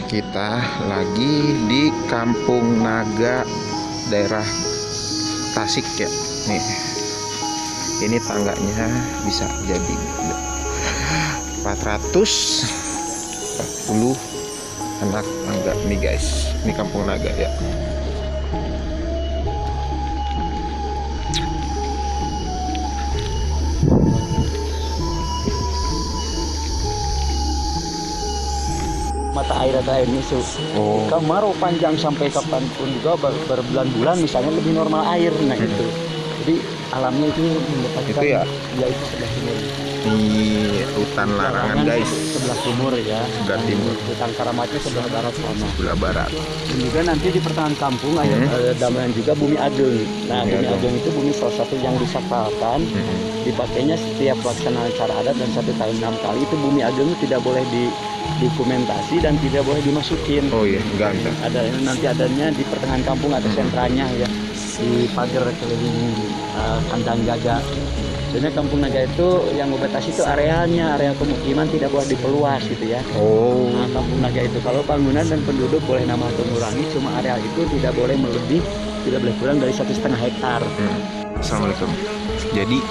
Kita lagi di Kampung Naga, daerah Tasik ya. Nih, ini tangganya bisa jadi 440 anak tangga nih guys. Ini Kampung Naga ya. Mata air ini kemarau panjang sampai kapanpun juga berbulan-bulan misalnya lebih normal air itu. Jadi alamnya itu mendapatkan itu ya itu sebelah timur di hutan larangan guys, sebelah timur ya, sebelah timur. hutan Karamatnya sebelah barat sana, sebelah barat. dan juga nanti di pertengahan kampung ada damelan juga Bumi Ageng. Nah, Bumi Ageng itu bumi salah satu yang disakralkan, dipakainya setiap pelaksanaan acara adat, dan 1 tahun 6 kali. Itu Bumi Ageng tidak boleh dokumentasi dan tidak boleh dimasukin. Oh iya, enggak bisa. Ada nanti adanya di pertengahan kampung atau sentranya ya, di pagar keliling kandang jaga. Soalnya Kampung Naga itu yang membatasi itu areanya, area pemukiman tidak boleh diperluas gitu ya. Oh. Nah, Kampung Naga itu kalau bangunan dan penduduk boleh nambah atau mengurangi, cuma area itu tidak boleh melebih, tidak boleh kurang dari 1,5 hektar. Assalamualaikum. Jadi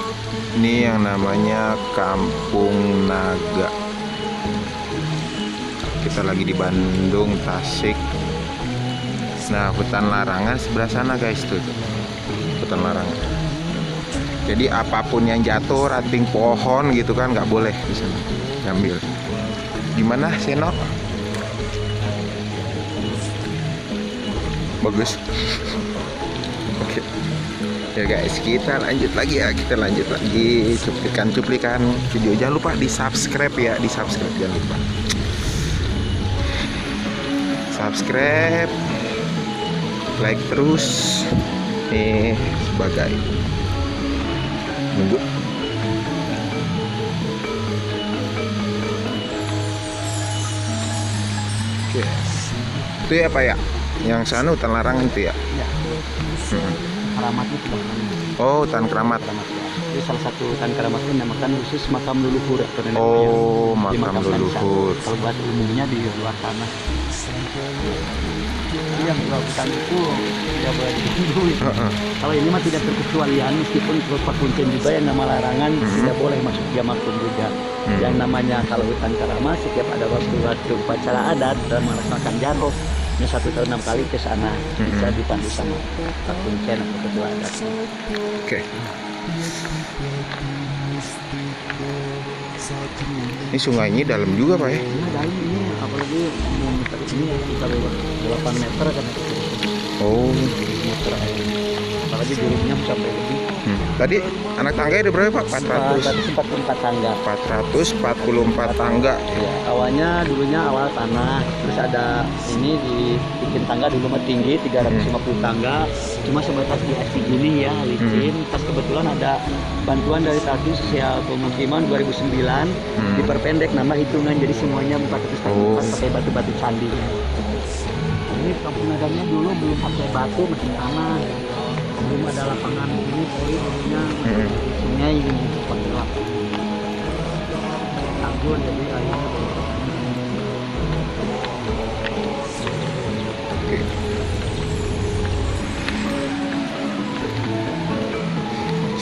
ini yang namanya Kampung Naga. Kita lagi di Bandung, Tasik. Nah, hutan larangan sebelah sana guys tuh. Hutan larangan. Jadi apapun yang jatuh, ranting pohon gitu kan nggak boleh di sana ngambil. Gimana Seno? Bagus. Oke. Ya guys, kita lanjut lagi ya. Kita lanjut lagi cuplikan video. Jangan lupa di subscribe ya, di subscribe jangan lupa. Subscribe, like terus. Nih sebagai nunggu. Oke. Itu ya Pak ya? Yang sana hutan larangan itu ya? Ya. Keramat itu. Oh, hutan keramat. Ya. Itu salah satu hutan keramat itu dinamakan khusus makam leluhur. Oh, makam leluhur. Kalau buat umumnya di luar sana. Jadi yang hutan itu tidak boleh diganggu. Kalau ini mah tidak terkecualian, meskipun Pak Kuncen juga yang nama larangan tidak boleh masuk Jamakun juga. Yang namanya kalau hutan keramat setiap ada waktu upacara adat dan melaksanakan jarok, 1 tahun 6 kali ke sana bisa dipandu sama Pak Kuncen atau ketua adat. Oke. Ini sungainya dalam juga Pak ya? Ini dalam ini, apalagi meter ini sekitar 8 meter kan. Oh, Meter air. Apalagi jurumnya sampai lebih. Tadi anak tangga ada berapa Pak? 444 tangga. 444 tangga. Ya, dulunya awal tanah, terus ada ini dibikin tangga dulu mah tinggi 350 tangga, cuma sebatas di SC gini ya, licin. Pas kebetulan ada bantuan dari Tati Sosial Pemukiman 2009, diperpendek nama hitungan jadi semuanya 444 pakai batu-batu candi. Ini Kampung Naganya dulu belum pakai batu, masih tanah. Belum ada lapangan ini, dulunya sungai ini pakai lapangan. Tanggul jadi airnya.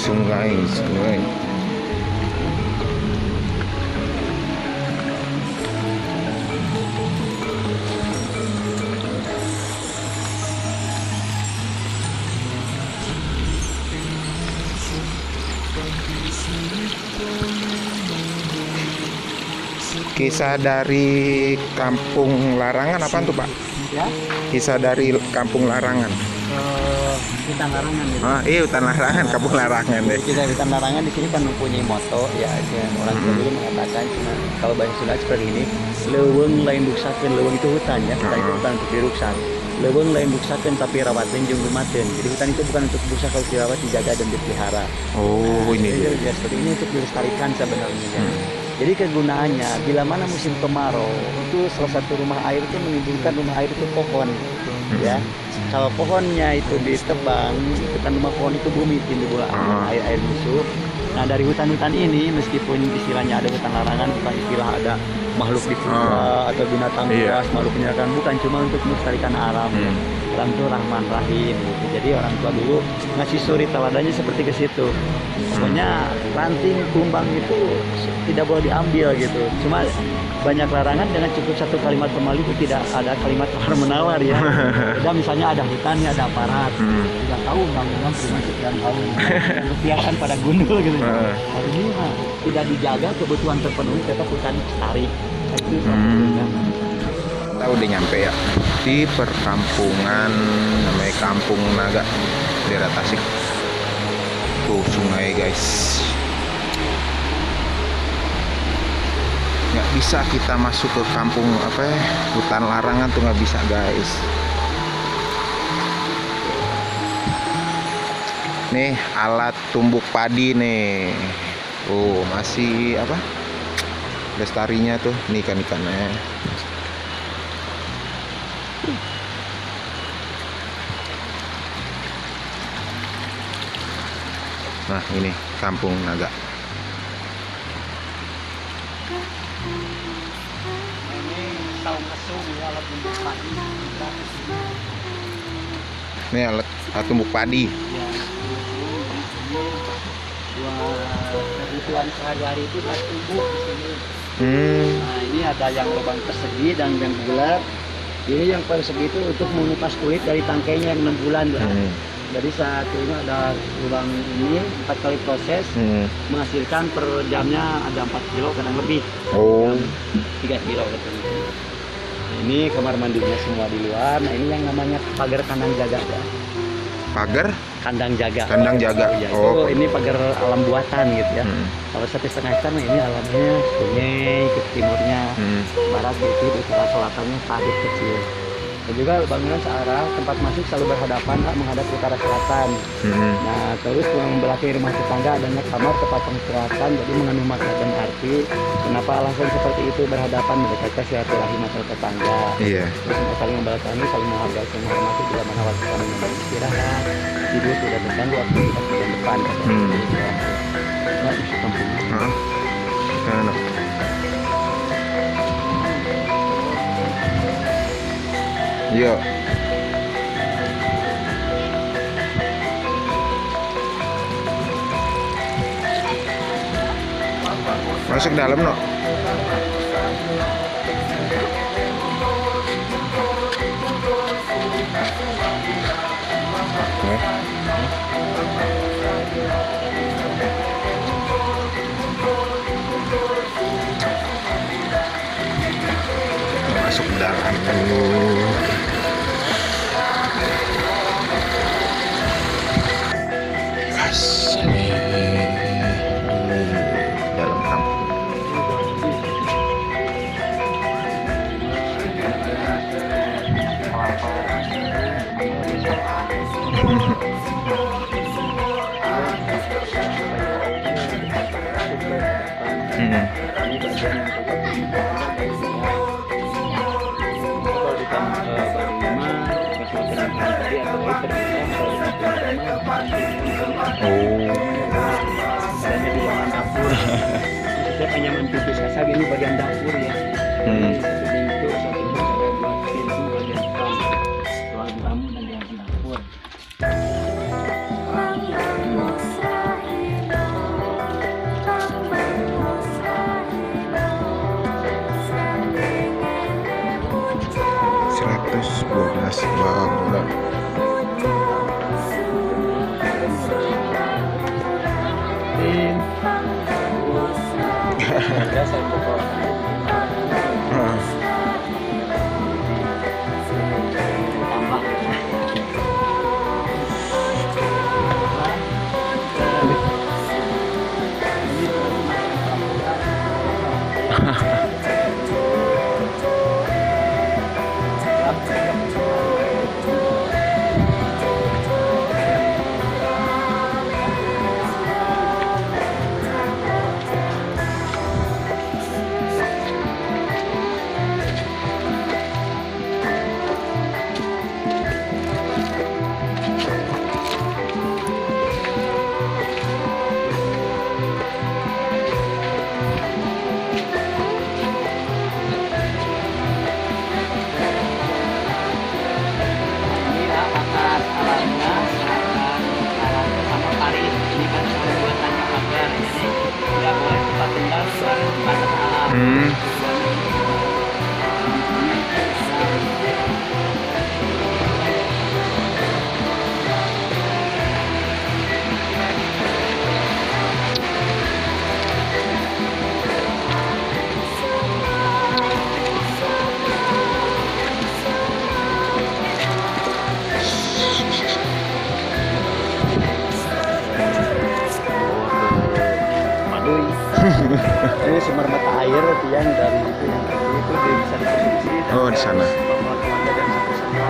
Sungai. Kisah dari Kampung Larangan apaan tuh Pak? Ya? Kisah dari Kampung Larangan. Hutan larangan gitu. Iya hutan larangan, Kampung Larangan deh. Kita hutan larangan di sini kan mempunyai moto ya, orang dulu mengatakan kalau bahasa Sunda seperti ini, leuweung lain duksakeun. Leuweung itu hutan ya, hutan itu bukan untuk diruksak. Leuweung lain duksakeun tapi rawatin jeung lumateun. Jadi hutan itu bukan untuk dirusak, kalau dirawat, dijaga dan dipelihara. Oh, ini ya seperti ini untuk dilestarikan sebenarnya. Jadi kegunaannya bila mana musim kemarau itu salah satu rumah air itu menimbulkan rumah air itu pohon, ya. Kalau pohonnya itu ditebang, itu kan rumah pohon itu bumi timbul air musuh. Nah dari hutan-hutan ini meskipun istilahnya ada hutan larangan, bukan istilah ada makhluk di pura atau binatang buas, makhluk penyerangan, bukan, cuma untuk melestarikan alam. Orang itu Rahman Rahim gitu. Jadi orang tua dulu ngasih suri teladannya seperti ke situ. Pokoknya ranting kumbang itu tidak boleh diambil gitu. Cuma banyak larangan dengan cukup satu kalimat pemali itu tidak ada kalimat tawar menawar ya. Beda misalnya ada hutannya, ada aparat. Tidak tahu undang-undang cuma sekian tahun. Biarkan pada gundul gitu. Hari ini tidak dijaga kebutuhan terpenuhi tetap hutan lestari. Itu kita udah nyampe ya di perkampungan namanya Kampung Naga, daerah Tasik. Tuh sungai guys, nggak bisa kita masuk ke kampung apa ya, hutan larangan tuh nggak bisa guys. Nih alat tumbuk padi nih, masih apa lestarinya tuh, nih ikan-ikannya. Nah ini Kampung Naga. Ini alat tumbuk padi. Kebutuhan sehari-hari itu pas tumbuk di sini. Nah ini ada yang lubang persegi dan yang bulat. Ini yang persegi itu untuk mengupas kulit dari tangkainya yang 6 bulan. Jadi saat ini ada lubang ini 4 kali proses, menghasilkan per jamnya ada 4 kilo kadang lebih. 3 kilo katanya. Ini kamar mandinya semua di luar. Nah ini yang namanya pagar kandang jaga ya. Pagar kandang jaga. Kandang jaga. Ya, itu ini pagar alam buatan gitu ya. Kalau 1,5 hektar, nah ini alamnya sungai ke timurnya, barat itu utara selatannya paduk kecil. Dan juga bangunan searah, tempat masuk selalu berhadapan menghadap utara selatan. Nah terus membelakangi rumah tetangga adanya kamar tepat selatan, jadi mengandung makna dan arti. Kenapa alasan seperti itu berhadapan, mereka silaturahmi antar tetangga. Terus saling membelakangi, saling menghargai, saling menghormati bila mana waktu kami beristirahat, tidur tidak terganggu aktivitas di depan. Nah itu kampungnya. Yuk. Masuk dalam no. Masuk dalam dulu. Dalam kampung. Setiap anyaman pintu kaca ini bagian dapur ya. Satu pintu ada 2 pintu bagian depan, ruang tamu dan ruang dapur. bangunan. tiang dari itu yang tadi itu bisa diproduksi. Oh, di sana. Bapak keluarga dan satu semua.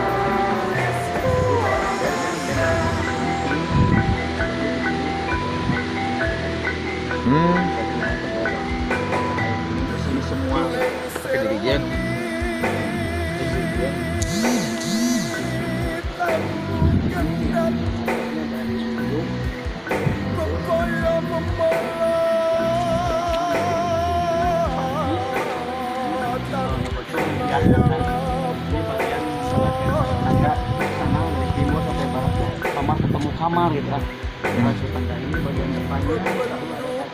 Ini semua pakai dirijen. Kamar ketemu kamar gitu kan. Masuk tangga ini bagian depannya ada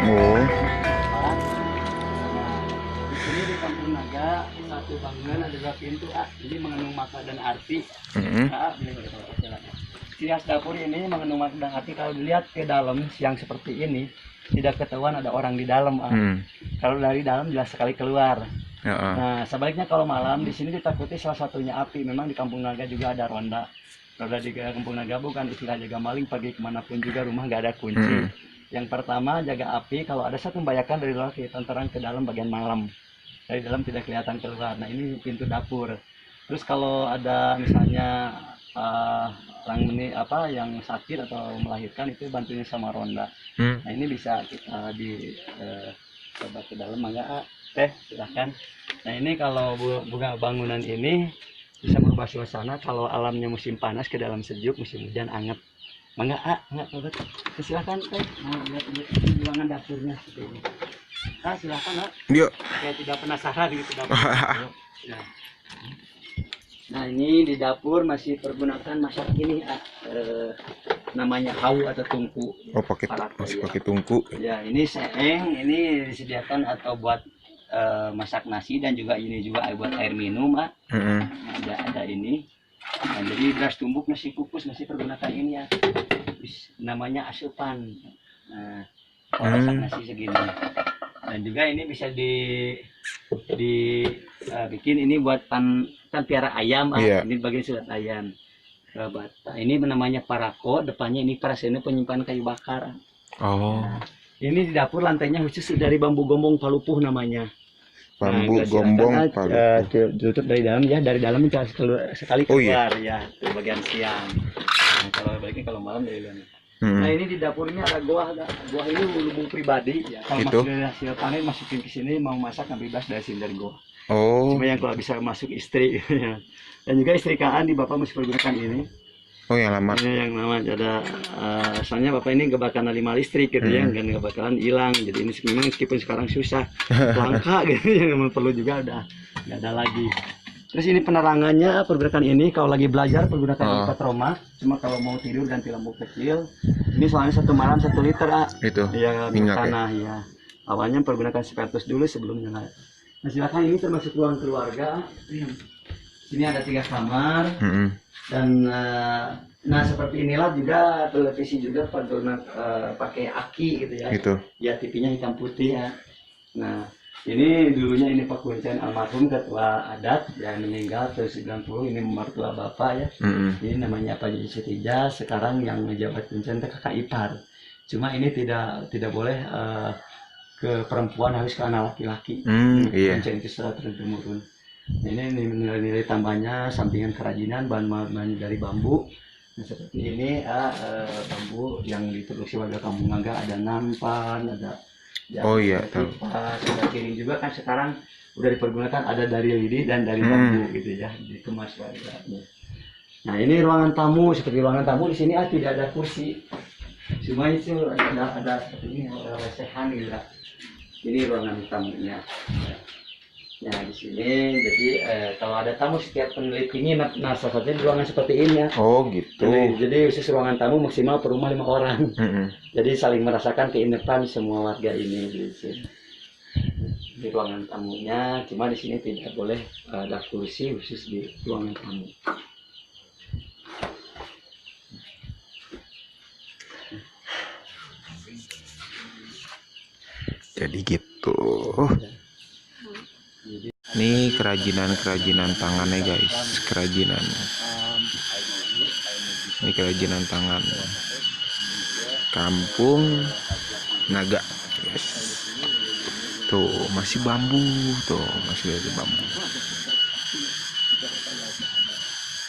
Oh. Di sini di Kampung Naga satu bangunan ada dua pintu. Ini mengandung makna dan arti. Ciri khas dapur ini mengandung makna dan arti. Kalau dilihat ke dalam siang seperti ini tidak ketahuan ada orang di dalam. Kalau dari dalam jelas sekali keluar. Nah sebaliknya kalau malam di sini ditakuti salah satunya api. Memang di Kampung Naga juga ada ronda. Ronda di Kampung Naga bukan istilah jaga maling, pergi kemanapun juga rumah nggak ada kunci. Yang pertama jaga api, kalau ada satu membahayakan dari luar kelihatan terang, ke dalam bagian malam. Dari dalam tidak kelihatan keluar. Nah ini pintu dapur. Terus kalau ada misalnya orang ini yang sakit atau melahirkan itu bantunya sama ronda. Nah ini bisa kita coba ke dalam, mangga teh silahkan. Nah ini kalau bunga bangunan ini bisa merubah suasana. Kalau alamnya musim panas ke dalam sejuk, musim hujan anget. Mangga enggak sobat. Silahkan teh. Mau lihat ruangan dapurnya seperti ini. Silahkan Yuk. Kayak tidak penasaran gitu dapur. Ya. Nah ini di dapur masih pergunakan masak ini namanya hau atau tungku. Oh masih pakai tungku. Ya ini seeng, ini disediakan atau buat masak nasi, dan juga ini juga buat air minum. Ada ini. Nah, jadi beras tumbuk, nasi kukus masih pergunakan ini ya. Namanya asupan. Nah, masak nasi segini. Dan juga ini bisa bikin ini buat kan piara ayam. Ini bagian surat ayam. Ini namanya parako, depannya ini parasena penyimpanan kayu bakar. Nah, ini di dapur lantainya khusus dari bambu gombong palupuh namanya. Bambu gombong palupuh. Tutup dari dalam ya, dari dalam sekali keluar ya, itu bagian siang. Nah, kalau baiknya kalau malam dari dalam. Nah ini di dapurnya ada goa ini lubung pribadi ya. Kalau masuk dari hasil panen masukin ke sini, mau masak nggak bebas dari sini dari goa. Cuma yang kalau bisa masuk istri ya. Dan juga istrikaan di bapak mesti pergunakan ini. Oh yang lama. Ini yang lama ada asalnya bapak ini nggak bakalan lima listrik gitu ya, dan nggak bakalan hilang. Jadi ini meskipun sekarang susah langka gitu ya, memang perlu juga udah nggak ada lagi. Terus ini penerangannya pergerakan ini kalau lagi belajar pergunakan empat Roma. Cuma kalau mau tidur ganti lampu kecil. Ini soalnya 1 malam 1 liter Itu ya, minyak tanah ya. Awalnya pergunakan spiritus dulu sebelum nyala. Nah silakan, ini termasuk ruang keluarga. Sini ada 3 kamar. Dan nah seperti inilah juga televisi juga pakai aki gitu ya. Itu. Ya TV-nya hitam putih ya. Nah ini dulunya ini Pak Kuncen almarhum ketua adat yang meninggal tahun 90, ini mertua bapak ya. Ini namanya Pak Ji Setija, sekarang yang menjabat Kuncen itu kakak ipar. Cuma ini tidak boleh ke perempuan, harus ke anak laki-laki. Iya. Kuncen itu secara turun-temurun. Ini nilai-nilai tambahnya sampingan kerajinan bahan dari bambu. Nah, seperti ini bambu yang diproduksi warga Kampung Naga, ada nampan, ada iya tahu. Sudah kirim juga kan sekarang udah dipergunakan, ada dari lidi dan dari bambu gitu ya, dikemas warganya. Nah ini ruangan tamu, seperti ruangan tamu di sini tidak ada kursi, cuma itu ada seperti ini, ada lesehan gitu ya. Ini ruangan tamunya. Nah di sini jadi kalau ada tamu setiap peneliti ini, nah salah satunya di ruangan seperti ini ya. Oh gitu. Jadi khusus ruangan tamu maksimal per rumah 5 orang. Jadi saling merasakan keindahan semua warga ini di sini. Di ruangan tamunya, cuma di sini tidak boleh ada kursi khusus di ruangan tamu. Jadi gitu. Ini kerajinan tangannya guys, kerajinan. Ini kerajinan tangan Kampung Naga, guys. Tuh masih bambu, tuh masih ada bambu.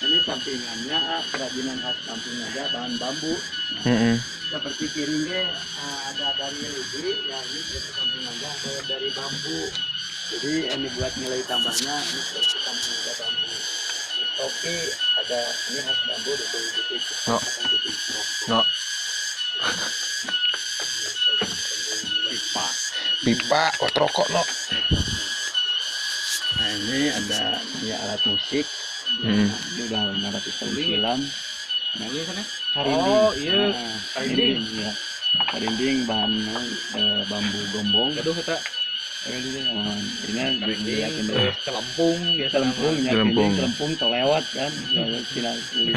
Ini sampingannya kerajinan khas Kampung Naga, bahan bambu. Seperti piringnya ada dari lidi, ya ini dari Kampung Naga, dari bambu. Jadi ini buat nilai tambahnya, ini seperti Kampung Naga bambu. Topi ada, ini khas bambu ditutup. No. Pipa, rokok no. Nah ini ada ya alat musik. Ini udah ada pistol silam. Nah ini sana. Karinding. Oh iya. Karinding. Ya. Karinding bahan bambu gombong. Aduh kita. Ini dilihatin deh. Celempung biasa. Celempung terlewat kan. Silang kulit.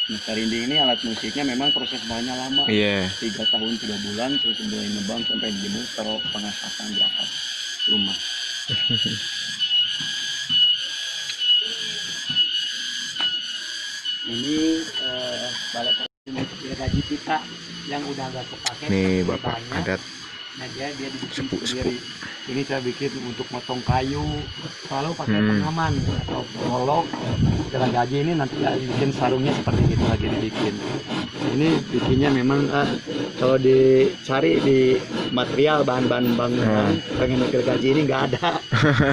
Nah, karinding ini alat musiknya memang proses bahannya lama. 3 tahun 3 bulan terus mulai nebang sampai dijemur, taruh pengasapan di atas rumah. Ini balai gaji kita yang udah agak kepake. Nih bapak adat. Nah dia dibikin sendiri. Ini saya bikin untuk motong kayu, selalu pakai pengaman atau golok. Geragaji ini nanti bikin sarungnya seperti itu lagi dibikin. Ini bikinnya memang kalau dicari di material bahan-bahan bangunan pengen gergaji ini nggak ada.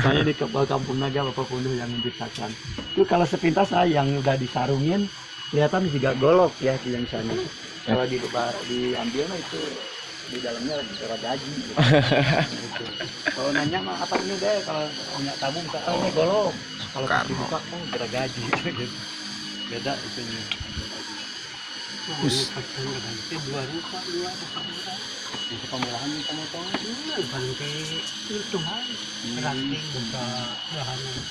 Saya di Kampung Naga Bapak Punduh yang menciptakan. Itu kalau sepintas yang udah disarungin kelihatan juga golok ya yang sana. Kalau diambil mah itu di dalamnya lagi gergaji. Gitu. Kalau nanya mah apa ini deh, kalau punya tamu bisa ini golok. Kalau dibuka gergaji gitu. Beda itunya. Dua rupa. Untuk pemulahan pemotongan dulu berhenti hitungan ranting buka bahannya.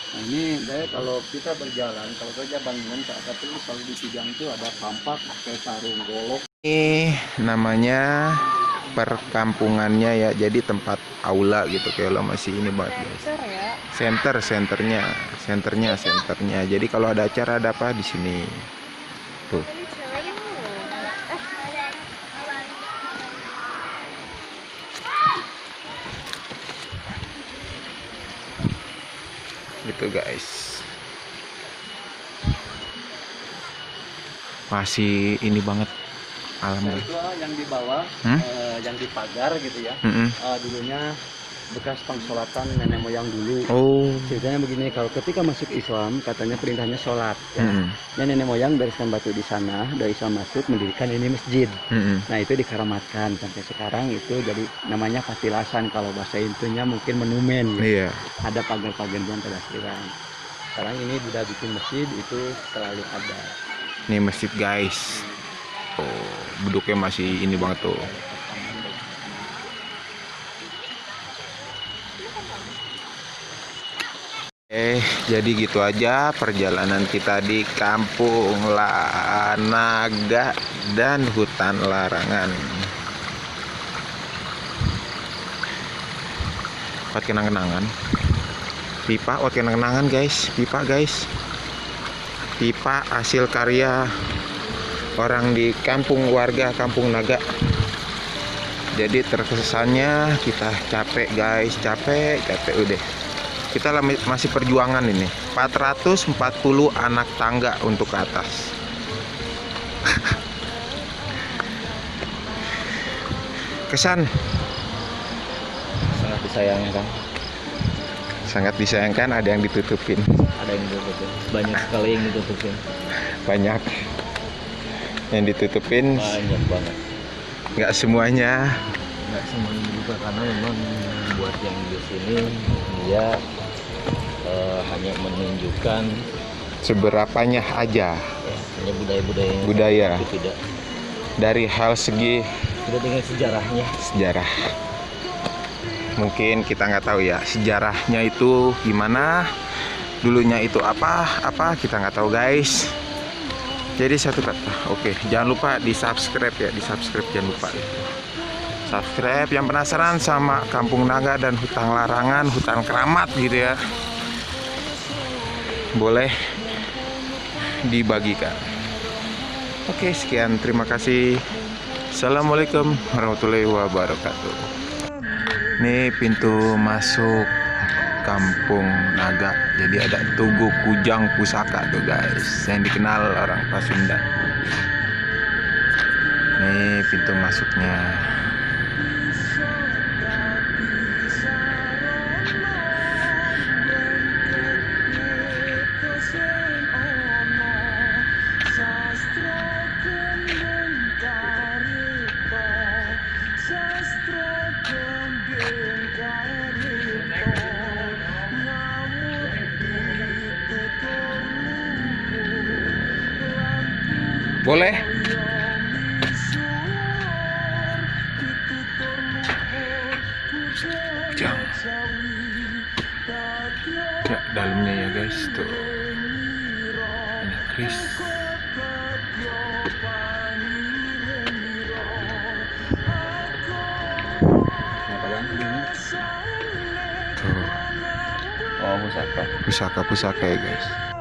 Nah ini deh kalau kita berjalan, kalau saja bangunan saat itu selalu dipegang itu ada kampak, pakai sarung, golok. Ini namanya perkampungannya ya, jadi tempat aula gitu kayak lo masih ini banget guys. Senternya. Jadi kalau ada acara ada apa di sini. Tuh. Gitu guys. Masih ini banget alam Nah, itu yang di bawah, yang di pagar gitu ya. Dulunya bekas pengsolatan nenek moyang dulu. Ceritanya begini, kalau ketika masuk Islam katanya perintahnya sholat. Ya. Nenek moyang bereskan batu di sana, dari Islam masuk mendirikan ini masjid. Nah itu dikeramatkan sampai sekarang itu jadi namanya patilasan, kalau bahasa intinya mungkin menumen. Gitu. Ada pagar-pagar yang terasiran. Sekarang ini sudah bikin masjid itu selalu ada. Nih masjid guys. tuh beduknya masih ini banget tuh. Jadi gitu aja perjalanan kita di Kampung Naga dan hutan larangan. Buat kenang-kenangan. Pipa buat kenang-kenangan guys, pipa guys. Pipa hasil karya orang di kampung, warga Kampung Naga. Jadi terkesannya kita capek guys, capek udah. Kita masih perjuangan ini. 440 anak tangga untuk ke atas. Kesan Sangat disayangkan. sangat disayangkan ada yang ditutupin. Ada yang ditutupin. Banyak sekali yang ditutupin. Banyak yang ditutupin. Banyak banget. Nggak semuanya. Nggak semuanya juga karena memang buat yang di sini dia hanya menunjukkan Seberapanya aja ya, hanya budaya-budaya budaya tapi tidak dari hal segi dengan sejarahnya. sejarah. Mungkin kita nggak tahu ya sejarahnya itu gimana, dulunya itu apa kita nggak tahu guys. Jadi satu kata, oke, jangan lupa di subscribe ya, di subscribe jangan lupa. Subscribe yang penasaran sama Kampung Naga dan hutan larangan, hutan keramat gitu ya, boleh dibagikan. Oke, sekian, terima kasih. Assalamualaikum warahmatullahi wabarakatuh. Ini pintu masuk Kampung Naga. Jadi ada Tugu Kujang Pusaka tuh guys, yang dikenal orang Pasundan. Ini pintu masuknya. Boleh? Jangan. Ya, dalamnya ya guys tuh. Banyak kris. Tuh. Oh, pusaka. Pusaka ya guys.